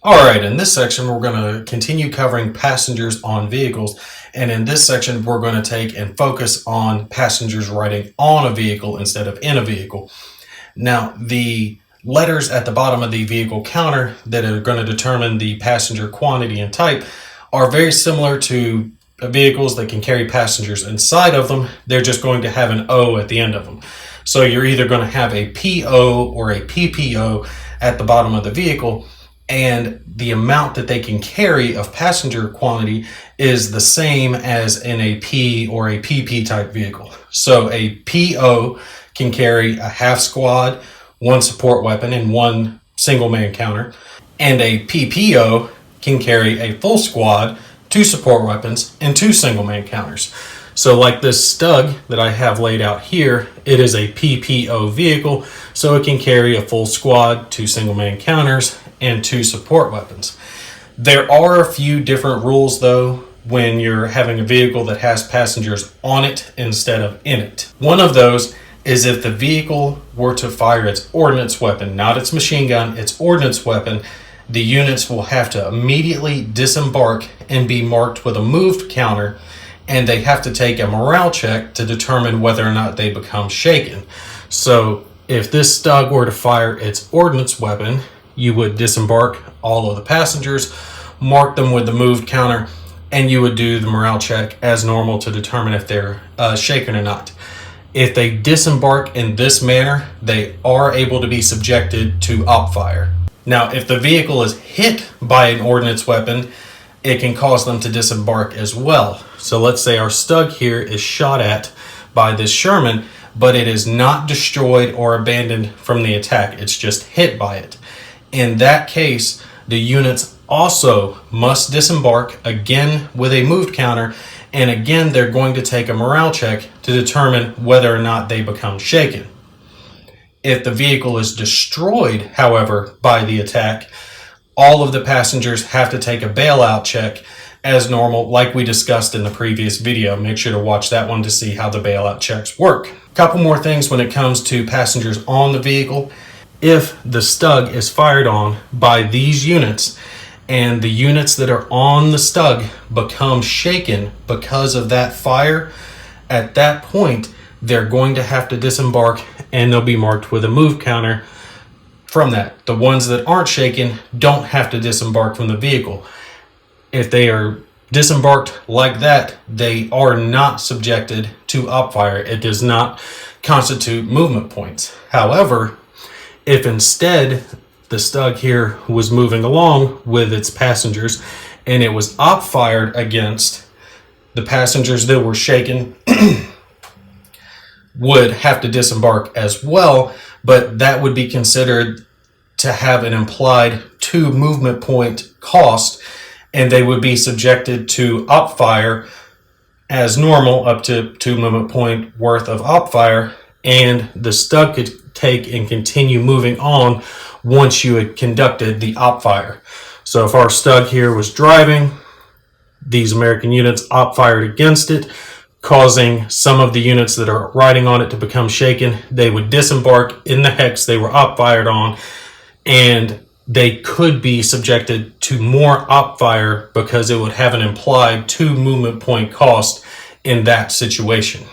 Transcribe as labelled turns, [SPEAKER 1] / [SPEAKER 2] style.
[SPEAKER 1] Alright, in this section we're going to continue covering passengers on vehicles, and in this section we're going to take and focus on passengers riding on a vehicle instead of in a vehicle. Now, the letters at the bottom of the vehicle counter that are going to determine the passenger quantity and type are very similar to vehicles that can carry passengers inside of them. They're just going to have an O at the end of them. So you're either going to have a PO or a PPO at the bottom of the vehicle, and the amount that they can carry of passenger quantity is the same as in a P or a PP type vehicle. So a PO can carry a half squad, one support weapon, and one single man counter, and a PPO can carry a full squad, two support weapons, and two single man counters. So like this Stug that I have laid out here, it is a PPO vehicle, so it can carry a full squad, two single man counters, and two support weapons. There are a few different rules though when you're having a vehicle that has passengers on it instead of in it. One of those is if the vehicle were to fire its ordnance weapon, not its machine gun, its ordnance weapon, the units will have to immediately disembark and be marked with a moved counter, and they have to take a morale check to determine whether or not they become shaken. So if this Stug were to fire its ordnance weapon, you would disembark all of the passengers, mark them with the moved counter, and you would do the morale check as normal to determine if they're shaken or not. If they disembark in this manner, they are able to be subjected to op fire. Now, if the vehicle is hit by an ordnance weapon, it can cause them to disembark as well. So let's say our Stug here is shot at by this Sherman, but it is not destroyed or abandoned from the attack. It's just hit by it. In that case, the units also must disembark again with a moved counter, and again they're going to take a morale check to determine whether or not they become shaken. If the vehicle is destroyed, however, by the attack, all of the passengers have to take a bailout check as normal, like we discussed in the previous video. Make sure to watch that one to see how the bailout checks work. A couple more things when it comes to passengers on the vehicle. If the Stug is fired on by these units and the units that are on the Stug become shaken because of that fire, at that point they're going to have to disembark and they'll be marked with a move counter from that. The ones that aren't shaken don't have to disembark from the vehicle. If they are disembarked like that, they are not subjected to op fire. It does not constitute movement points. However, if instead the Stug here was moving along with its passengers and it was op fired against, the passengers that were shaken would have to disembark as well, but that would be considered to have an implied 2 movement point cost, and they would be subjected to op fire as normal up to 2 movement point worth of op fire, and the Stug could take and continue moving on once you had conducted the op fire. So if our Stug here was driving, these American units op fired against it, causing some of the units that are riding on it to become shaken. They would disembark in the hex they were op fired on, and they could be subjected to more op fire because it would have an implied 2 movement point cost in that situation.